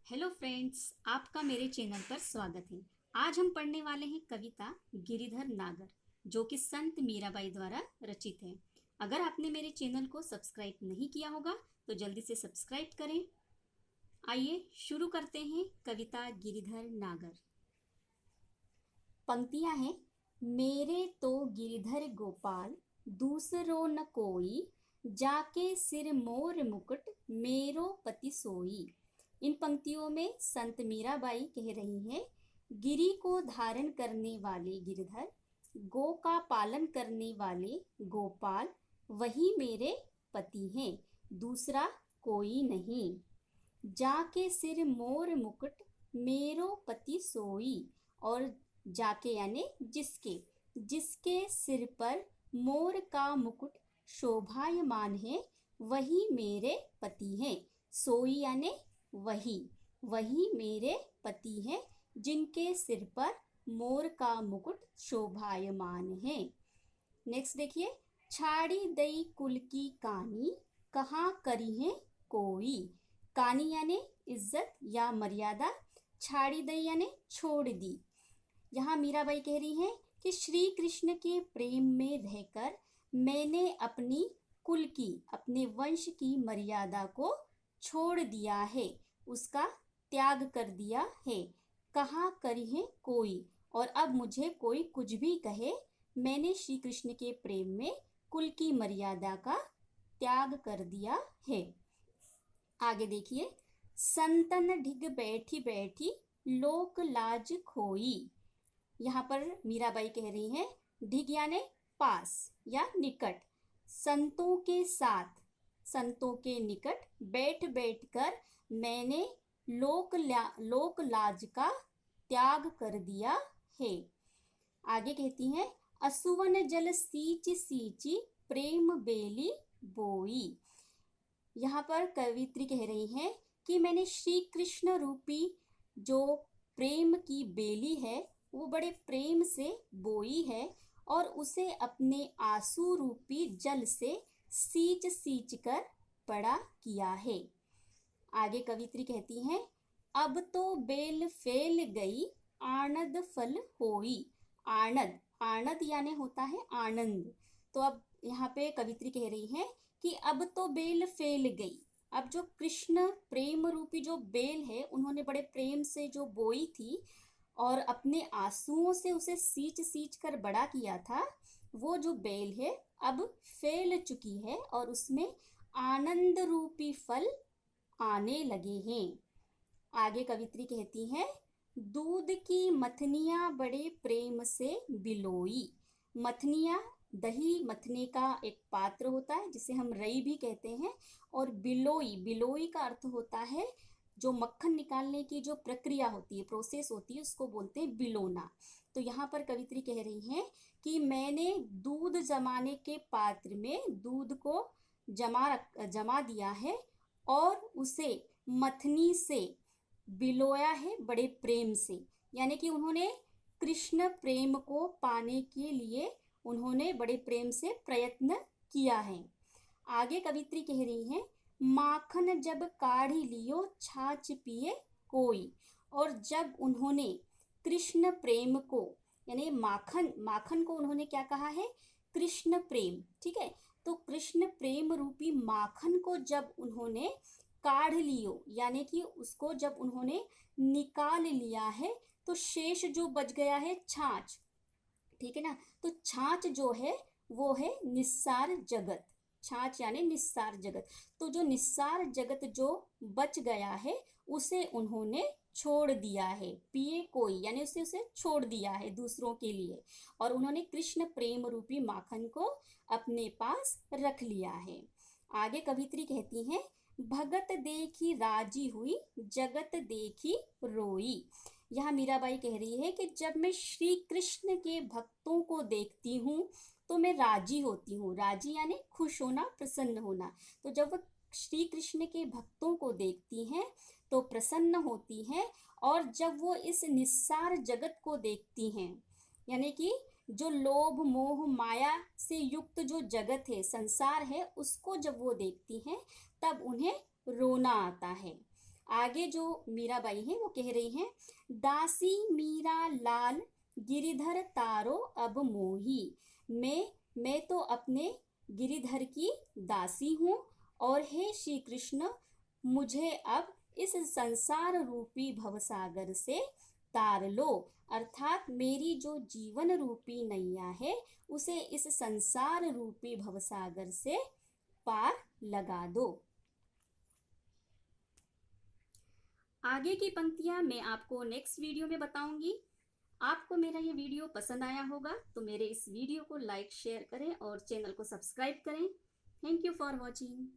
Hello friends, आपका मेरे channel पर स्वागत है। आज हम पढ़ने वाले हैं कविता गिरिधर नागर, जो कि संत मीराबाई द्वारा रचित है। अगर आपने मेरे चैनल को सब्सक्राइब नहीं किया होगा तो जल्दी से सब्सक्राइब करें। आइए शुरू करते हैं कविता गिरिधर नागर। पंक्तियां हैं। मेरे तो गिरिधर गोपाल दूसरो न कोई, जाके सिर मोर मुकुट मेरो पति सोई। इन पंक्तियों में संत मीराबाई कह रही हैं, गिरि को धारण करने वाले गिरधर, गो का पालन करने वाले गोपाल, वही मेरे पति हैं, दूसरा कोई नहीं। जाके सिर मोर मुकुट मेरो पति सोई, और जाके यानी जिसके जिसके सिर पर मोर का मुकुट शोभायमान है, वही मेरे पति हैं। सोई यानी वही मेरे पति हैं, जिनके सिर पर मोर का मुकुट शोभायमान है। नेक्स्ट देखिए, छाड़ी दई कुल की कानी, कहाँ करी है कोई। कानी यानी इज्जत या मर्यादा, छाड़ी दई यानी छोड़ दी। यहाँ मीराबाई कह रही हैं कि श्री कृष्ण के प्रेम में रहकर मैंने अपनी कुल की, अपने वंश की मर्यादा को छोड़ दिया है, उसका त्याग कर दिया है। कहाँ करी है कोई, और अब मुझे कोई कुछ भी कहे, मैंने श्री कृष्ण के प्रेम में कुल की मर्यादा का त्याग कर दिया है। आगे देखिए, संतन ढिग बैठी बैठी लोक लाज खोई। यहाँ पर मीराबाई कह रही हैं, ढिग यानी पास या निकट, संतों के साथ, संतों के निकट बैठ बैठ कर मैंने लोक लाज का त्याग कर दिया है। आगे कहती हैं, असुवन जल सींच सींची प्रेम बेली बोई। यहाँ पर कवित्री कह रही हैं कि मैंने श्री कृष्ण रूपी जो प्रेम की बेली है वो बड़े प्रेम से बोई है, और उसे अपने आंसू रूपी जल से सींच सींच कर बड़ा किया है। आगे कवित्री कहती हैं, अब तो बेल फेल गई आनंद फल होई। आनंद यानी होता है आनंद। तो अब यहाँ पे कवित्री कह रही है कि अब तो बेल फेल गई। अब जो कृष्ण प्रेम रूपी जो बेल है उन्होंने बड़े प्रेम से जो बोई थी और अपने आंसुओं से उसे सींच सींच कर बड़ा किया था, वो जो बेल है अब फैल चुकी है और उसमें आनंद रूपी फल आने लगे हैं। आगे कवित्री कहती है, दूध की मथनियाँ बड़े प्रेम से बिलोई। मथनियाँ दही मथने का एक पात्र होता है जिसे हम रई भी कहते हैं, और बिलोई का अर्थ होता है जो मक्खन निकालने की जो प्रक्रिया होती है, प्रोसेस होती है, उसको बोलते हैं बिलोना। तो यहाँ पर कवित्री कह रही हैं कि मैंने दूध जमाने के पात्र में दूध को जमा दिया है और उसे मथनी से बिलोया है बड़े प्रेम से। यानी कि उन्होंने कृष्ण प्रेम को पाने के लिए उन्होंने बड़े प्रेम से प्रयत्न किया है। आगे कवित्री कह रही हैं, माखन जब काढ़ी लियो छाछ पिए कोई। और जब उन्होंने कृष्ण प्रेम को, यानी माखन को उन्होंने क्या कहा है, कृष्ण प्रेम, ठीक है। तो कृष्ण प्रेम रूपी माखन को जब उन्होंने काढ़ लियो, यानी कि उसको जब उन्होंने निकाल लिया है, तो शेष जो बच गया है छाछ, ठीक है ना। तो छाछ जो है वो है निस्सार जगत। छाछ यानी निस्सार जगत। तो जो निस्सार जगत जो बच गया है उसे उन्होंने छोड़ दिया है, पिए कोई यानी उसे छोड़ दिया है दूसरों के लिए, और उन्होंने कृष्ण प्रेम रूपी माखन को अपने पास रख लिया है। आगे कवित्री कहती हैं, भगत देखी राजी हुई जगत देखी रोई। यहाँ मीराबाई कह रही है कि जब मैं श्री कृष्ण के भक्तों को देखती हूँ तो मैं राजी होती हूँ। राजी यानी खुश होना, प्रसन्न होना। तो जब वह श्री कृष्ण के भक्तों को देखती हैं तो प्रसन्न होती हैं, और जब वो इस निस्सार जगत को देखती हैं, यानी कि जो लोभ मोह माया से युक्त जो जगत है, संसार है, उसको जब वो देखती हैं तब उन्हें रोना आता है। आगे जो मीराबाई हैं वो कह रही हैं, दासी मीरा लाल गिरिधर तारो अब मोही। मैं तो अपने गिरिधर की दासी हूँ, और हे श्री कृष्ण, मुझे अब इस संसार रूपी भवसागर से तार लो। अर्थात मेरी जो जीवन रूपी नैया है उसे इस संसार रूपी भवसागर से पार लगा दो। आगे की पंक्तियां मैं आपको नेक्स्ट वीडियो में बताऊंगी। आपको मेरा ये वीडियो पसंद आया होगा तो मेरे इस वीडियो को लाइक शेयर करें और चैनल को सब्सक्राइब करें। Thank you for watching.